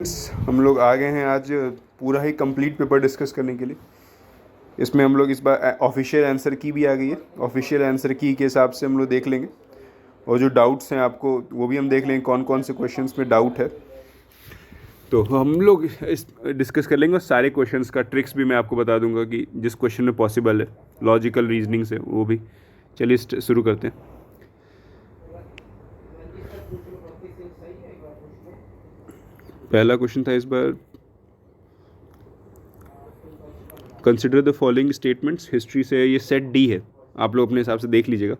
हम लोग आ गए हैं आज पूरा ही कंप्लीट पेपर डिस्कस करने के लिए। इसमें हम लोग इस बार ऑफिशियल आंसर की भी आ गई है। ऑफिशियल आंसर की के हिसाब से हम लोग देख लेंगे, और जो डाउट्स हैं आपको वो भी हम देख लेंगे, कौन कौन से क्वेश्चंस में डाउट है तो हम लोग इस डिस्कस कर लेंगे। और सारे क्वेश्चंस का ट्रिक्स भी मैं आपको बता दूंगा कि जिस क्वेश्चन में पॉसिबल है लॉजिकल रीजनिंग से वो भी। चलिए शुरू करते हैं। पहला क्वेश्चन था इस बार, consider the following statements. History से ये सेट डी है, आप लोग अपने हिसाब से देख लीजिएगा।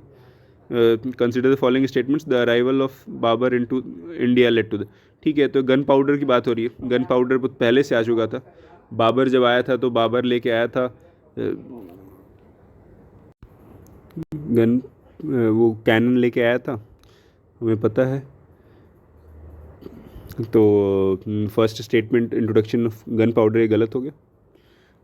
Consider the following statements, the arrival of Babur into India led to the. ठीक है, तो गन पाउडर की बात हो रही है। गन पाउडर बहुत पहले से आ चुका था। बाबर जब आया था तो बाबर लेके आया था गन, वो कैनन लेके आया था, हमें पता है। तो first statement introduction of gun powder ये गलत हो गया।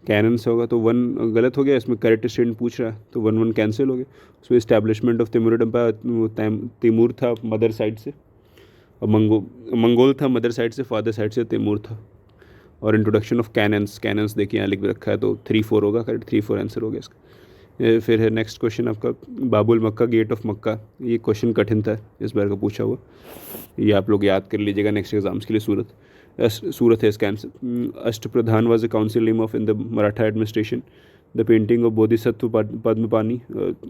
कैनन से होगा तो वन गलत हो गया। इसमें करेक्ट स्टेटमेंट पूछ रहा है तो वन वन कैंसिल हो गया। उसमें establishment of Timurid empire, Timur था मदर साइड से, और मंगोल था मदर साइड से, फादर साइड से तैमूर था। और इंट्रोडक्शन ऑफ कैनन्स, कैनन्स देखिए यहाँ लिख भी रखा है, तो 3-4 होगा करेक्ट, 3-4 आंसर हो गया इसका। फिर है नेक्स्ट क्वेश्चन आपका, बाबुल मक्का, गेट ऑफ मक्का। ये क्वेश्चन कठिन था इस बार का पूछा हुआ, ये आप लोग याद कर लीजिएगा नेक्स्ट एग्जाम्स के लिए। सूरत है इसका answer. Ashtapradhan was the council name of in the Maratha administration. The painting of Bodhisattva Padmapani,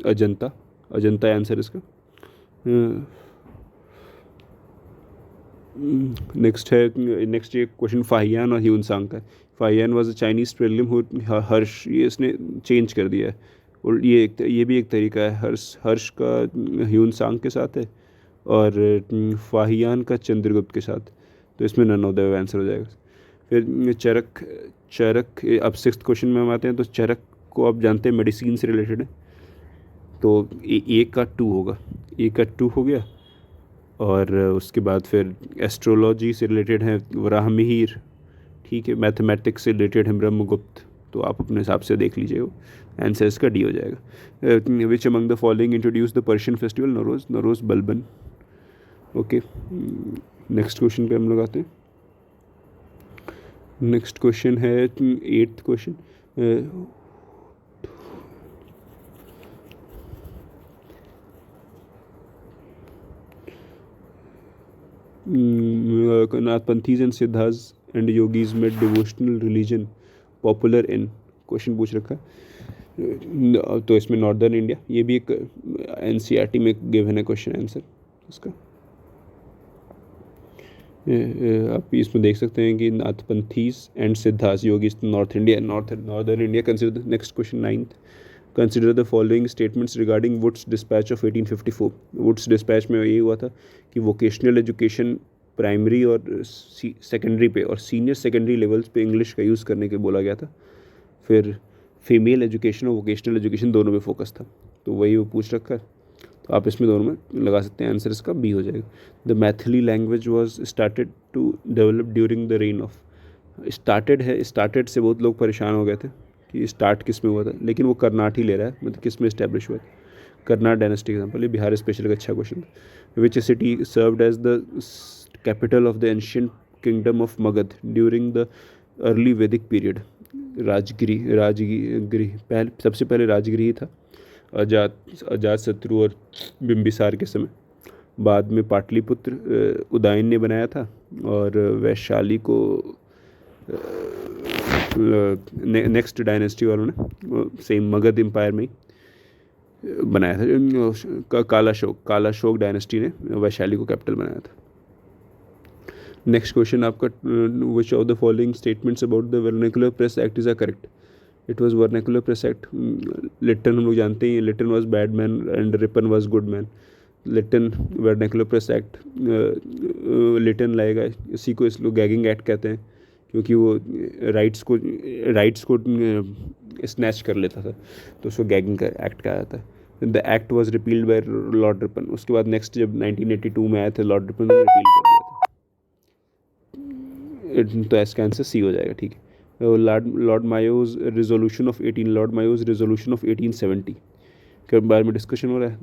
Ajanta. Ajanta answer इसका। नेक्स्ट है, नेक्स्ट ये क्वेश्चन फाहियान और ह्यून सांग का है। Fahien was a Chinese pilgrim who Harsha, ये इसने चेंज कर दिया है, और ये भी एक तरीका है। हर्ष का ह्यून सांग के साथ है, और फाहियान का चंद्रगुप्त के साथ। तो इसमें नन ऑफ द आंसर हो जाएगा। फिर चरक, चरक अब सिक्स्थ क्वेश्चन में हम आते हैं। तो चरक को आप जानते हैं मेडिसिन से रिलेटेड है, तो ए का 2 होगा, ए का 2 हो गया। और उसके बाद फिर एस्ट्रोलॉजी से रिलेटेड है वराहमिहिर। ठीक है, मैथमेटिक्स से रिलेटेड है ब्रह्मगुप्त। तो आप अपने हिसाब से देख लीजिएगा, आंसर इसका डी हो जाएगा। Which among the following introduce the Persian festival Nauroz, Nauroz Balban. Okay, next question पे हम लोग आते हैं। नेक्स्ट क्वेश्चन है 8th question, Nathpanthis and Siddhas and yogis made devotional religion popular in. Question पूछ रखा है, तो इसमें नॉर्दर्न इंडिया, ये भी एक एनसीईआरटी में गिवन है क्वेश्चन आंसर इसका। आप इसमें देख सकते हैं कि Nathpanthis and Siddhas yogis north India, northern India consider. Next question 9th, consider the following statements regarding Wood's dispatch of 1854। Wood's dispatch में ये हुआ था कि वोकेशनल एजुकेशन प्राइमरी और सेकेंडरी पे और सीनियर सेकेंडरी लेवल्स पे इंग्लिश का यूज़ करने के बोला गया था। फिर फीमेल एजुकेशन और वोकेशनल एजुकेशन दोनों पे फोकस था, तो वही वो पूछ रखा है। तो आप इसमें दोनों में लगा सकते हैं, आंसर इसका बी हो जाएगा। The Maithili language was started to develop during the reign of. Started है, स्टार्टेड से बहुत लोग परेशान हो गए थे कि स्टार्ट किस में हुआ था, लेकिन वो कर्नाट ही ले रहा है, मतलब किस में इस्टेब्लिश हुआ था। कर्नाट डायनेस्टी एग्जाम्पल, ये बिहार स्पेशल का अच्छा क्वेश्चन था। Which city served as the capital of the ancient kingdom of Magadha during the early Vedic period. Rajgiri, Rajgiri पहले, सबसे पहले राजगिरी ही था अजात शत्रु और बिंबिसार के समय। बाद में पाटलिपुत्र उदयन ने बनाया था, और वैशाली को नेक्स्ट डायनेस्टी वालों ने सेम मगध एम्पायर में ही बनाया था। कालाशोक डायनेस्टी ने वैशाली को कैपिटल बनाया था। नेक्स्ट क्वेश्चन आपका, which of the following statements about the vernacular press act is a correct. It was vernacular press act. Lytton हम लोग जानते हैं, Lytton was bad man and Ripon was good man. Lytton vernacular press act, Lytton लाएगा, इसी को इस लोग gagging act कहते हैं, क्योंकि वो राइट्स को स्नैच कर लेता था, तो उसको गैगिंग का एक्ट कहा जाता है। The act was repealed by Lord Ripon. उसके बाद नेक्स्ट जब 1982 में आए थे लॉर्ड रिपन ने रिपील कर दिया था। तो इसका आंसर सी हो जाएगा, ठीक है। लॉर्ड मायोज रेजोल्यूशन ऑफ 1870 के बारे में डिस्कशन हो रहा है।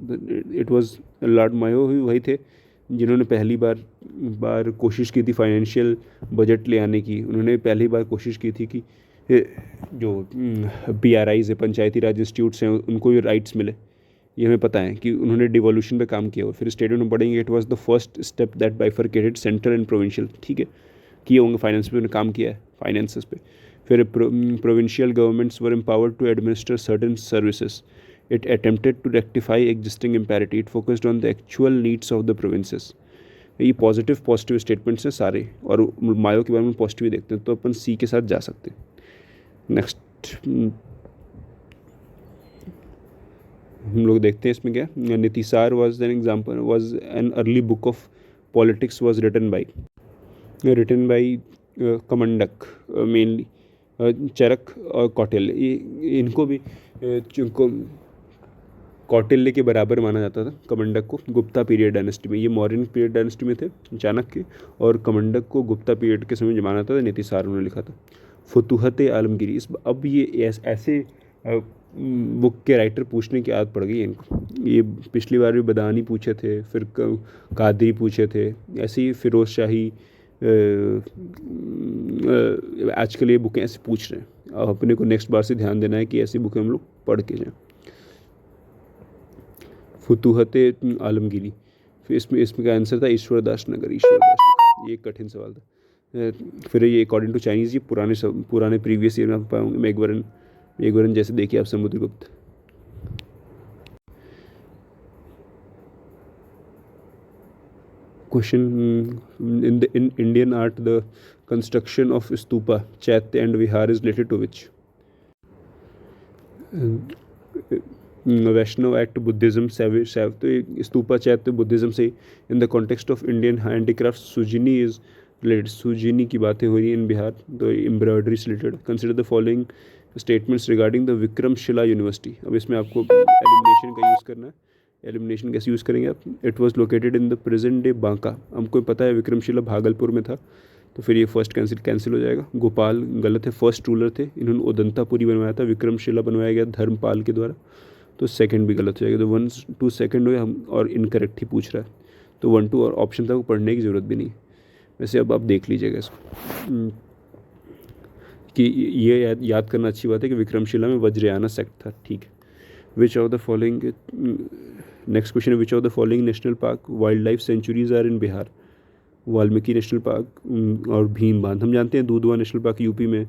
इट वाज लॉर्ड मायो ही वही थे जिन्होंने पहली बार कोशिश की थी फाइनेंशियल बजट ले आने की, उन्होंने पहली बार कोशिश की थी कि जो PRIs है, पंचायती राज इंस्टीट्यूट्स हैं, उनको ये राइट्स मिले। ये हमें पता है कि उन्होंने डिवोल्यूशन पे काम किया हुआ। फिर स्टेटमेंट में पढ़ेंगे, it was the first step that bifurcated central and provincial, ठीक है, किए होंगे फाइनेंस पे, उन्होंने काम किया है फाइनेंसेस पे। फिर provincial governments were empowered to administer certain services, it attempted to rectify existing imparity, it focused on the actual needs of the provinces. ये पॉजिटिव स्टेटमेंट्स हैं सारे, और मायो के बारे में पॉजिटिव ही देखते हैं, तो अपन सी के साथ जा सकते हैं। नेक्स्ट हम लोग देखते हैं इसमें क्या, Nitisar was an early book of politics was written by Kamandak mainly, Charak और कौटिल्य, इनको भी कौटिल्य के बराबर माना जाता था कमंडक को गुप्ता पीरियड डायनेस्टी में। ये मौर्यन पीरियड डायनेस्टी में थे चाणक्य, और कमंडक को गुप्ता पीरियड के समय माना जाता था। नीतिसार उन्होंने लिखा था। फतूहत आलमगीरी, अब ये ऐसे बुक के राइटर पूछने की आदत पड़ गई है इनको। ये पिछली बार भी बदानी पूछे थे, फिर कादरी पूछे थे, ऐसे ही फिरोज शाही आजकल ये बुकें ऐसे पूछ रहे हैं। अब अपने को नेक्स्ट बार से ध्यान देना है कि ऐसी बुकें हम लोग पढ़ के जाएं। फतूहत आलमगीरी, फिर इसमें का आंसर था ईश्वरदास नगर। ये एक कठिन सवाल था। फिर ये अकॉर्डिंग टू चाइनीज़, ये पुराने प्रीवियस ईयर में आप पाएंगे। मेघवरन जैसे देखिए आप Samudragupta. Question, in Indian art the construction of stupa, chaitya and vihara is related to which? Vaishnav sect, Buddhism, तो स्तूपा चैत्य बुद्धिज्म से। In the context of Indian handicraft, Sujini is related, Sujini की बातें हो रही है इन बिहार, तो एम्ब्रॉयडरी से related. Consider the following statements regarding the Vikramshila university. अब इसमें आपको एलिमिनेशन का यूज़ करना है। एलिमिनेशन कैसे यूज़ करेंगे आप? It was located in the present day Banka. हमको पता है विक्रमशिला भागलपुर में था, तो फिर ये फर्स्ट कैंसिल हो जाएगा। गोपाल गलत है, फर्स्ट रूलर थे, इन्होंने उदंतापुरी बनवाया था। विक्रमशिला बनवाया गया धर्मपाल के द्वारा, तो सेकंड भी गलत हो जाएगा। तो 1 2 सेकंड हो गया, हम और इनकरेक्ट ही पूछ रहा है, तो 1 2 और ऑप्शन था, वो पढ़ने की ज़रूरत भी नहीं। वैसे अब आप देख लीजिएगा इसको कि ये याद करना अच्छी बात है कि विक्रमशिला में वज्रयाना सेक्ट था, ठीक है। Which of the following, next question है, which of the following national park wild life sanctuaries are in Bihar? Valmiki national park और भीम बांध। हम जानते हैं दूधवा नेशनल पार्क यूपी में,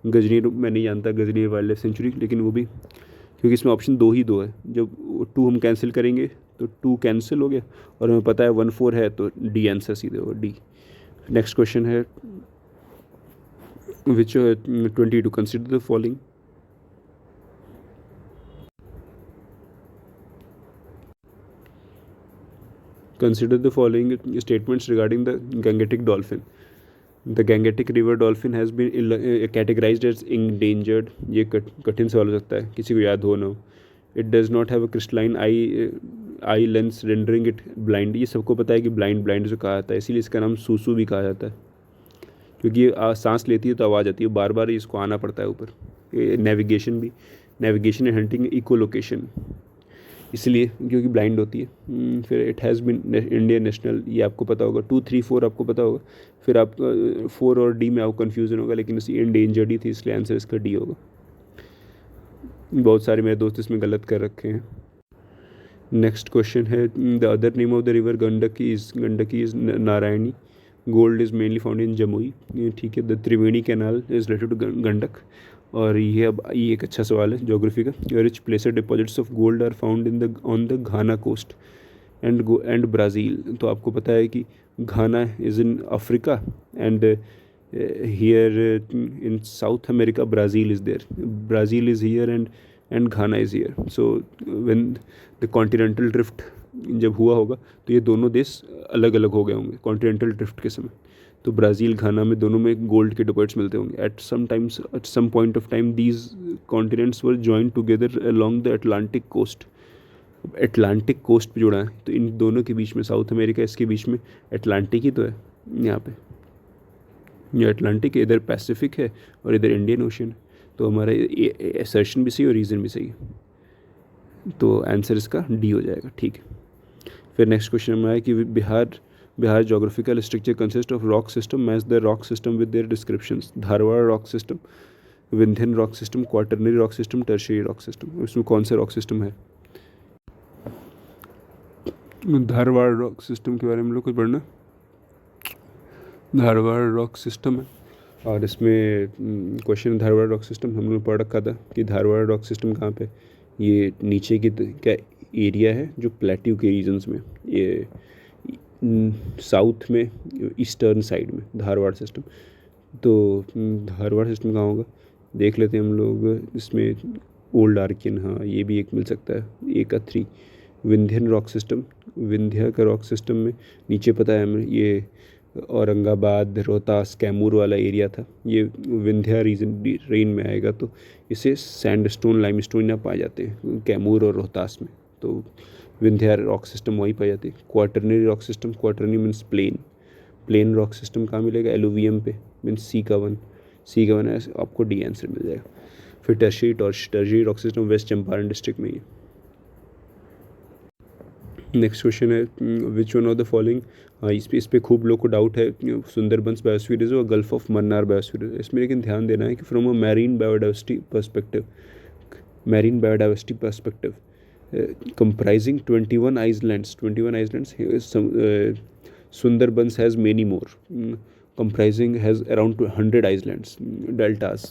गजनीर मैं नहीं जानता गजनीर वाइल्ड लाइफ सेंचुरी, लेकिन वो भी क्योंकि इसमें ऑप्शन 2 ही 2 है, जब 2 हम कैंसिल करेंगे तो 2 कैंसिल हो गया, और हमें पता है 1 4 है, तो डी आंसर सीधे होगा, डी। नेक्स्ट क्वेश्चन है, विच 22, consider the following. Consider the following statements regarding the Gangetic dolphin. The Gangetic river dolphin has been categorized as endangered. ये कठिन सवाल हो सकता है, किसी को याद हो ना हो। It does not have a crystalline eye lens rendering it blind. ये सबको पता है कि blind जो कहा जाता है, इसीलिए इसका नाम सूसू भी कहा जाता है, क्योंकि ये सांस लेती है तो आवाज़ आती है, बार बार इसको आना पड़ता है ऊपर। Navigation and hunting, echo location, इसलिए क्योंकि ब्लाइंड होती है। फिर it has been Indian national, ये आपको पता होगा। 2 3 4 आपको पता होगा। फिर आप 4 और डी में आपको कन्फ्यूज़न होगा, लेकिन इसी एंडेंजर्ड ही थी, इसलिए आंसर इसका डी होगा। बहुत सारे मेरे दोस्त इसमें गलत कर रखे हैं। नेक्स्ट क्वेश्चन है, the other name of the river Gandaki is Narayani. Gold is mainly found in Jamui, ठीक है। The Triveni canal is related to Gandak. और ये एक अच्छा सवाल है ज्योग्राफी का। Rich placer deposits of gold are found on the Ghana coast and Brazil. तो आपको पता है कि Ghana is in Africa, and here in South America Brazil is here and Ghana is here. So when the continental drift जब हुआ होगा, तो ये दोनों देश अलग अलग हो गए होंगे कॉन्टिनेंटल ड्रिफ्ट के समय। तो ब्राज़ील घाना में दोनों में गोल्ड के डिपॉजिट्स मिलते होंगे। At some point of time these continents were joint together along the Atlantic coast. Atlantic coast पे जुड़ा है, तो इन दोनों के बीच में, साउथ अमेरिका इसके बीच में अटलांटिक ही तो है यहाँ पे। ये अटलांटिक, इधर पैसिफिक है और इधर इंडियन ओशन है। तो हमारा असर्शन भी सही और रीज़न भी सही है, तो आंसर इसका डी हो जाएगा, ठीक है। फिर नेक्स्ट क्वेश्चन में आया कि Bihar geographical structure consist of rock system, match the rock system with their descriptions. Dharwad rock system, Vindhyan rock system, quaternary rock system, tertiary rock system. इसमें कौन सा रॉक सिस्टम है? धारवाड़ रॉक सिस्टम के बारे में लोग कुछ पढ़ना। धारवाड़ रॉक सिस्टम है और इसमें क्वेश्चन धारवाड़ रॉक सिस्टम हम लोग पढ़ रखा था कि धारवाड़ रॉक सिस्टम कहाँ पे, ये नीचे की क्या एरिया है जो प्लेट्यू के रीजन्स में, ये साउथ में ईस्टर्न साइड में धारवाड़ सिस्टम। तो धारवाड़ सिस्टम कहाँ होगा देख लेते हैं हम लोग। इसमें ओल्ड आर्कियन, हाँ ये भी एक मिल सकता है, ए का 3। विंध्यन रॉक सिस्टम, विंध्या का रॉक सिस्टम में नीचे पता है हमें ये औरंगाबाद, रोहतास, कैमूर वाला एरिया था, ये विंध्या रीजन रेन में आएगा। तो इसे सैंडस्टोन लाइमस्टोन यहाँ पाए जाते हैं कैमूर और रोहतास में, तो विंध्या रॉक सिस्टम वहीं पाई जाती है। Quaternary rock system, quaternary means plain, plain rock system कहाँ मिलेगा? एलुवियम पे, मीन्स सी का 1 है, आपको डी आंसर मिल जाएगा। फिर tertiary rock system west Champaran district में ही है। नेक्स्ट क्वेश्चन है which one of the following, इस पे खूब लोग को डाउट है, सुंदरबंस बायोस्फीयर रिजर्व और gulf of Mannar biosphere reserve. इसमें लेकिन ध्यान देना है कि from a marine biodiversity perspective comprising 21 islands, Sundarbans has many more, comprising has around 100 islands, deltas,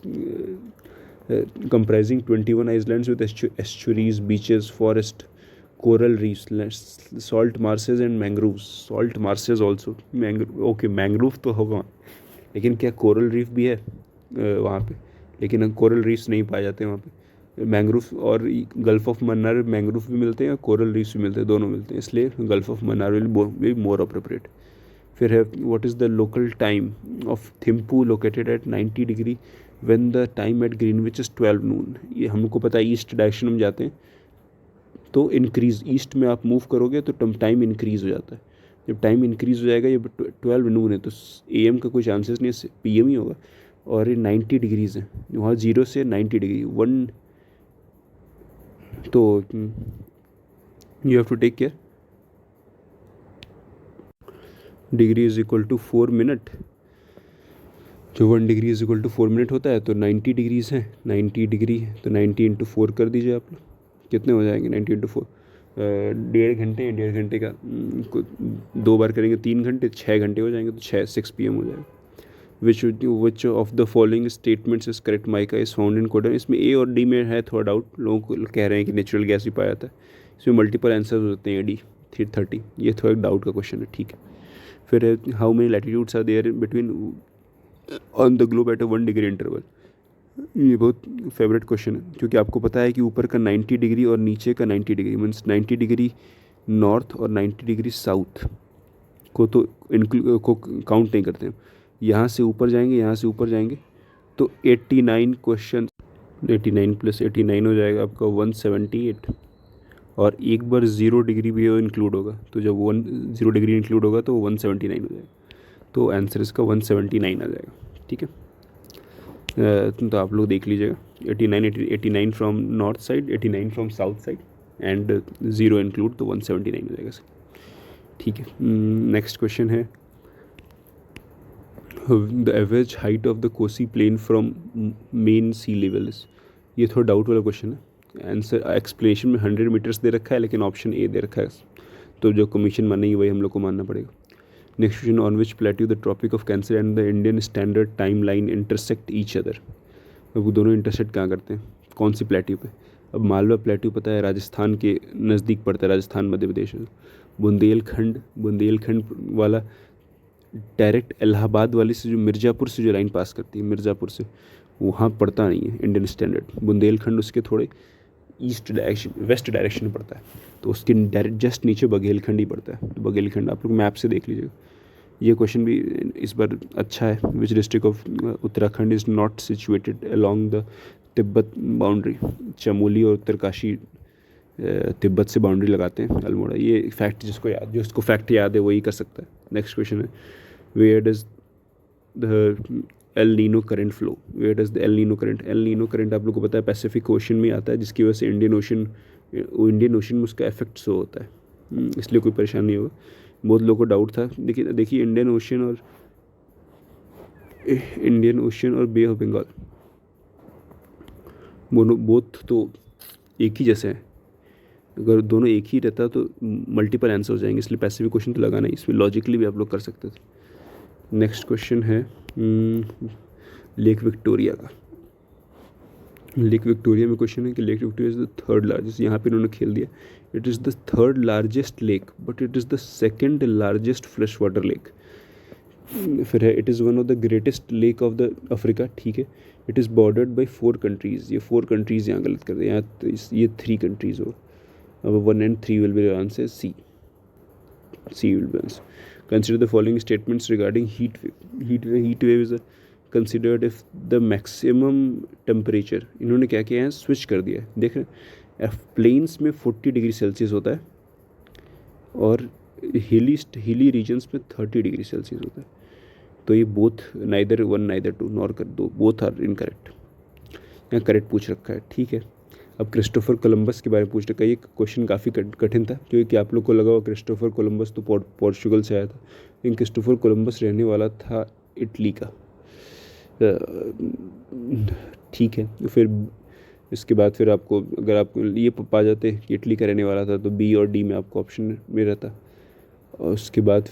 comprising 21 islands with estuaries, beaches, forest, coral reefs, salt marshes and mangroves. Salt marshes also, mangrove तो होगा, लेकिन क्या coral reef भी है वहाँ पे? लेकिन coral reefs नहीं पाए जाते वहाँ पे। मैंग्रोव और गल्फ ऑफ मन्नार मैंग्रोव भी मिलते हैं, कोरल रीफ्स भी मिलते हैं, दोनों मिलते हैं, इसलिए gulf of Mannar will be more appropriate. फिर है what is the local time of Thimphu located at 90 degree when the time at Greenwich is 12 noon. ये हमको पता है ईस्ट डायरेक्शन में जाते हैं तो इंक्रीज, ईस्ट में आप मूव करोगे तो टाइम इंक्रीज हो जाता है। जब टाइम इंक्रीज हो जाएगा, ये 12 नून है तो AM का कोई चांसेस नहीं है, PM ही होगा। और ये 90 डिग्रीज़ है, वहाँ 0 से 90 डिग्री 1, तो you have to take care. Degree is equal to 4 minute, जो 1 degree is equal to 4 minute होता है, तो 90 डिग्रीज़ हैं, 90 डिग्री तो 90 इंटू 4 कर दीजिए आप लोग, कितने हो जाएंगे 90 इंटू 4? 1.5 घंटे का 2 बार करेंगे 3 घंटे, 6 घंटे हो जाएंगे, तो 6 PM हो जाएगा। विच of the following statements is correct? Mica is found in codon. इसमें A और D में है थोड़ा डाउट, लोगों को कह रहे हैं कि नेचुरल गैस भी पाया जाता है, इसमें मल्टीपल आंसर्स होते हैं D 330, ये थोड़ा डाउट का क्वेश्चन है, ठीक है। फिर how many latitudes are there between on the globe at a 1 degree interval. ये बहुत फेवरेट क्वेश्चन है, क्योंकि आपको पता है कि ऊपर का 90 डिग्री और नीचे का 90 डिग्री, मीन्स 90 डिग्री नॉर्थ और 90 डिग्री साउथ को तो को काउंट नहीं करते हैं। यहाँ से ऊपर जाएंगे, यहाँ से ऊपर जाएंगे, तो 89 क्वेश्चन, 89 + 89 हो जाएगा आपका 178, और एक बार 0 डिग्री भी इंक्लूड होगा, तो जब 0 डिग्री इंक्लूड होगा तो 179 हो जाएगा, तो आंसर इसका 179 आ जाएगा, ठीक है। तो आप लोग देख लीजिएगा 89 from north side, 89 from south side and 0 include, तो 179 हो जाएगा, ठीक है। नेक्स्ट क्वेश्चन है the average height of the Kosi plain from mean sea level is. ये थोड़ा डाउट वाला क्वेश्चन है, आंसर एक्सप्लेनेशन में 100 मीटर्स दे रखा है, लेकिन ऑप्शन ए दे रखा है, तो जो कमीशन मानेगी वही हम लोग को मानना पड़ेगा। Next question, on which plateau the Tropic of Cancer and the Indian standard time line intersect each other. अब दोनों इंटरसेक्ट कहाँ करते हैं, कौन सी प्लेट्यू पे? अब मालवा प्लेट्यू पता है राजस्थान के नज़दीक पड़ता है, राजस्थान मध्य प्रदेश। बुंदेलखंड वाला डायरेक्ट इलाहाबाद वाली से जो मिर्ज़ापुर से जो लाइन पास करती है, मिर्ज़ापुर से वहाँ पड़ता नहीं है इंडियन स्टैंडर्ड। बुंदेलखंड उसके थोड़े ईस्ट डायरेक्शन, वेस्ट डायरेक्शन में पड़ता है, तो उसके डायरेक्ट जस्ट नीचे बघेलखंड ही पड़ता है। तो बघेलखंड आप लोग मैप से देख लीजिएगा। ये क्वेश्चन भी इस बार अच्छा है, which district of Uttarakhand is not situated along the Tibet boundary. Chamoli और उत्तरकाशी तिब्बत से बाउंड्री लगाते हैं, अल्मोड़ा। ये फैक्ट जिसको फैक्ट याद है वही कर सकता है। नेक्स्ट क्वेश्चन है where does the El Nino current flow, where does the El Nino current आप लोग को पता है पैसिफिक ओशन में आता है, जिसकी वजह से इंडियन ओशन में उसका इफेक्ट शो होता है। इसलिए कोई परेशानी नहीं होगा। बहुत लोगों को डाउट था। देखिए इंडियन ओशियन और बे ऑफ बंगाल बोथ तो एक ही जैसे हैं। अगर दोनों एक ही रहता तो मल्टीपल आंसर हो जाएंगे, इसलिए पैसिफिक क्वेश्चन तो लगाना ही, इसमें लॉजिकली भी आप लोग कर सकते थे। नेक्स्ट क्वेश्चन है लेक विक्टोरिया का। लेक विक्टोरिया में क्वेश्चन है कि Lake Victoria is the third largest, यहाँ पे इन्होंने खेल दिया, it is the third largest lake but it is the second largest fresh water lake. फिर है it is one of the greatest lake of the Africa, ठीक है। It is bordered by 4 countries, ये 4 कंट्रीज़ यहाँ गलत कर दिए, यहाँ तो ये 3 कंट्रीज़ हो। अब 1 and 3 will be the answer, C will be answer. Consider the following statements regarding heat wave. Heat wave is considered if the maximum temperature, इन्होंने क्या किया है, स्विच कर दिया है। देख रहे हैं प्लेन्स में 40 डिग्री सेल्सियस होता है और हिली रीजन्स में 30 डिग्री सेल्सियस होता है। तो ये बोथ नाइदर 1 नाइदर 2 नॉर कर दो, बोथ आर इनकरेक्ट। यहाँ करेक्ट पूछ रखा है, ठीक है। अब क्रिस्टोफर कोलंबस के बारे में पूछ रखा है। ये क्वेश्चन काफ़ी कठिन था क्योंकि आप लोग को लगा हुआ क्रिस्टोफर कोलंबस तो पोर्चुगल से आया था, लेकिन क्रिस्टोफर कोलंबस रहने वाला था इटली का, ठीक है। फिर इसके बाद फिर आपको अगर आप ये पा जाते कि इटली का रहने वाला था तो बी और डी में आपको ऑप्शन में रहता। और उसके बाद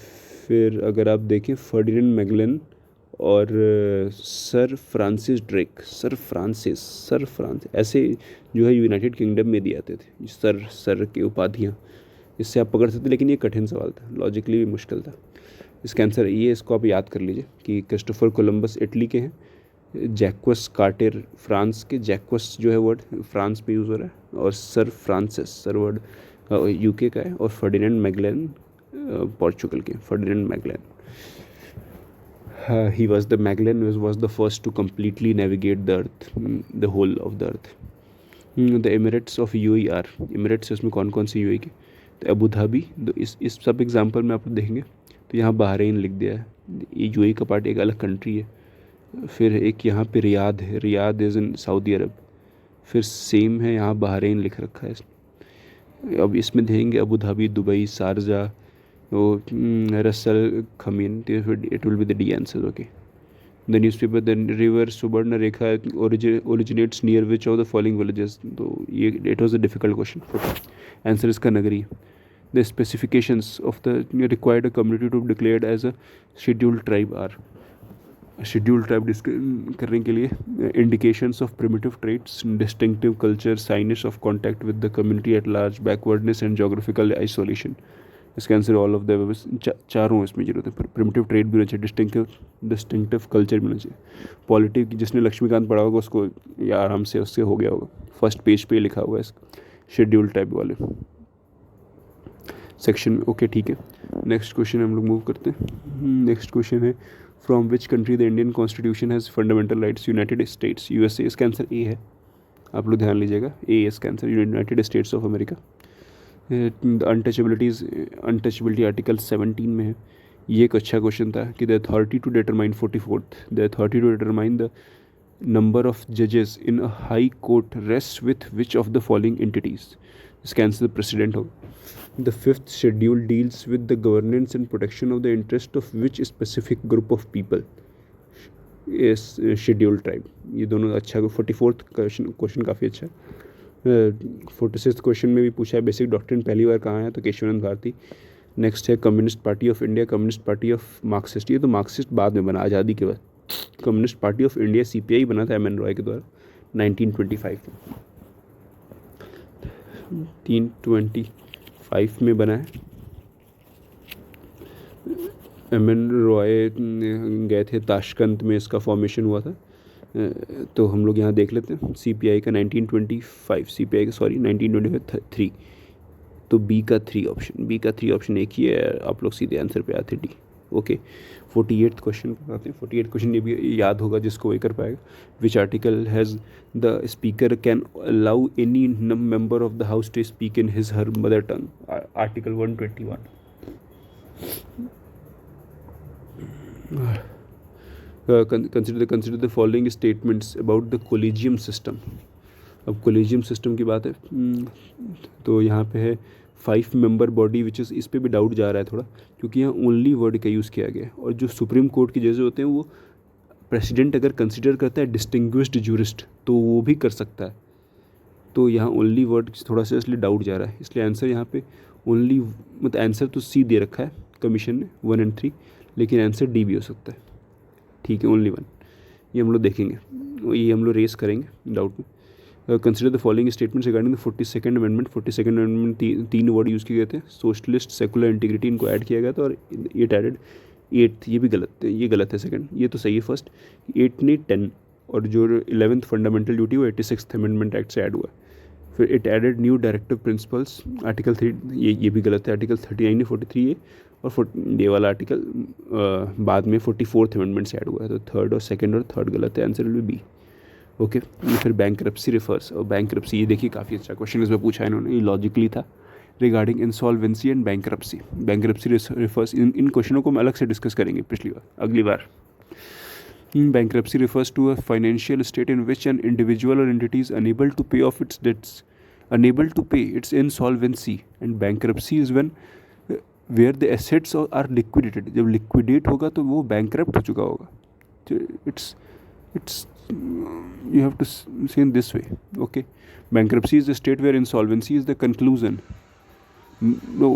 फिर अगर आप देखें फर्डिनेंड मैगलन और सर फ्रांसिस ऐसे जो है यूनाइटेड किंगडम में दिए जाते थे सर की उपाधियाँ, इससे आप पकड़ सकते, लेकिन ये कठिन सवाल था, लॉजिकली भी मुश्किल था। इसका आंसर ये, इसको आप याद कर लीजिए कि क्रिस्टोफर कोलंबस इटली के हैं, जैक्वस कार्टेर फ्रांस के, जैक्वस जो है वर्ड फ्रांस में यूज़ हो रहा है, और sir Francis sir word UK का है, और फर्डिनेंड मैगलन पोर्चुगल के, Ferdinand Magellan. He was the first to completely navigate the earth, the whole of the earth. The Emirates of UAE are, Emirates इसमें कौन कौन से UAE के, तो अबू धाबी, तो इस सब एग्जांपल में आप देखेंगे तो यहाँ बहरीन लिख दिया है, ये UAE का पार्ट एक अलग कंट्री है। फिर एक यहाँ पे रियाद है, रियाद इज़ इन सऊदी अरब, फिर सेम है यहाँ बहरीन लिख रखा है। अब इसमें देखेंगे अबू धाबी, दुबई, शारजा, तो Russell खमीन, it will be the D answer, okay. The newspaper, the river Subarnarekha originates near which of the following villages? तो ये it was a difficult question. Answer इसका नगरी। The specifications of the required a community to be declared as a scheduled tribe are, scheduled tribe करने के लिए indications of primitive traits, distinctive culture, signage of contact with the community at large, backwardness and geographical isolation. इसका answer all of the चारों इसमें जरूरत है। Primitive trade भी होना चाहिए, डिस्टिंक्टिव कल्चर भी होना चाहिए। पॉलिटिक जिसने लक्ष्मीकांत पढ़ा होगा उसको या आराम से उससे हो गया होगा, फर्स्ट पेज पे लिखा हुआ है इसका शेड्यूल टाइप वाले सेक्शन, ओके ठीक है। नेक्स्ट क्वेश्चन हम लोग मूव करते हैं। नेक्स्ट क्वेश्चन है from which country the Indian constitution has fundamental rights? United States, USA. इसका आंसर ए है, आप लोग ध्यान लीजिएगा, ए इसका answer, United States of America. Untouchability article 17 में है। ये एक अच्छा क्वेश्चन था कि the authority to determine 44th, the authority to determine the number of जजेस in a high court rest with which of the following entities? इसका answer president होगा। The 5th schedule deals with the governance and protection of the interest of which specific group of people? Schedule tribe. ये दोनों अच्छा। 44th question काफ़ी अच्छा है। 46th question में भी पूछा है बेसिक डॉक्ट्रिन पहली बार कहाँ है, तो केशवानंद भारती। नेक्स्ट है communist party of India, communist party of Marxist. ये तो मार्क्सिस्ट बाद में बना, आज़ादी के बाद। Communist party of India CPI बना था MN रॉय के द्वारा 1925 में, 1925 में बना है। MN रॉय गए थे ताशकंद में, इसका फॉर्मेशन हुआ था। तो हम लोग यहाँ देख लेते हैं CPI का 1925, CPI का सॉरी 1925 3, तो बी का 3 ऑप्शन एक ही है, आप लोग सीधे आंसर पे आते D, ओके। 48th क्वेश्चन पर आते हैं। 48th क्वेश्चन ये भी याद होगा जिसको वही कर पाएगा। Which article has the speaker can allow any member of the house to speak in his her mother tongue? Article 121। consider the following statements about the collegium system। अब collegium system की बात है, तो यहाँ पे है 5 मेंबर बॉडी विच इज़, इस पर भी डाउट जा रहा है थोड़ा, क्योंकि यहाँ ओनली वर्ड का यूज़ किया गया है। और जो सुप्रीम कोर्ट के जजेस होते हैं वो प्रेसिडेंट अगर कंसिडर करता है डिस्टिंग्विश्ड जूरिस्ट तो वो भी कर सकता है। तो यहाँ ओनली वर्ड थोड़ा सा इसलिए डाउट जा रहा है, इसलिए आंसर यहाँ पे ओनली, मतलब आंसर तो सी दे रखा है कमीशन ने 1 और 3, लेकिन आंसर डी भी हो सकता है। ठीक है, ओनली 1, ये हम लोग देखेंगे, ये हम लोग रेस करेंगे डाउट में। Consider the following statements regarding the 42nd amendment. 42nd amendment 3 word use किए गए थे, सोशलिस्ट, सेकुलर, इंटीग्रिटी, इनको ऐड किया गया था, और 8 एडेड। 8 ये भी गलत है, ये गलत है सेकंड, ये तो सही है फर्स्ट। 8 नहीं 10, और जो 11th फंडामेंटल ड्यूटी वो 86th अमेंडमेंट एक्ट से ऐड हुआ है। फिर it added new directive principles, article 3, ये भी गलत है, आर्टिकल 39 ने 43 है, और ये वाला आर्टिकल बाद में 44th अमेंडमेंट से ऐड हुआ है, तो थर्ड और सेकंड और थर्ड गलत है, answer will be B. Okay, फिर बैंकरप्सी रिफर्स, और बैंकरप्सी ये देखिए काफ़ी अच्छा क्वेश्चन इसमें पूछा है इन्होंने, ये लॉजिकली था regarding insolvency and bankruptcy. Bankruptcy refers, इन क्वेश्चनों को हम अलग से डिस्कस करेंगे अगली बार। Bankruptcy refers to a financial state in which an individual or entity is unable to pay off its debts, unable to pay its insolvency, and bankruptcy is when where the assets are liquidated. जब liquidate होगा तो वो bankrupt हो चुका होगा। तो it's you have to say in this way. Okay, bankruptcy is the state where insolvency is the conclusion. No,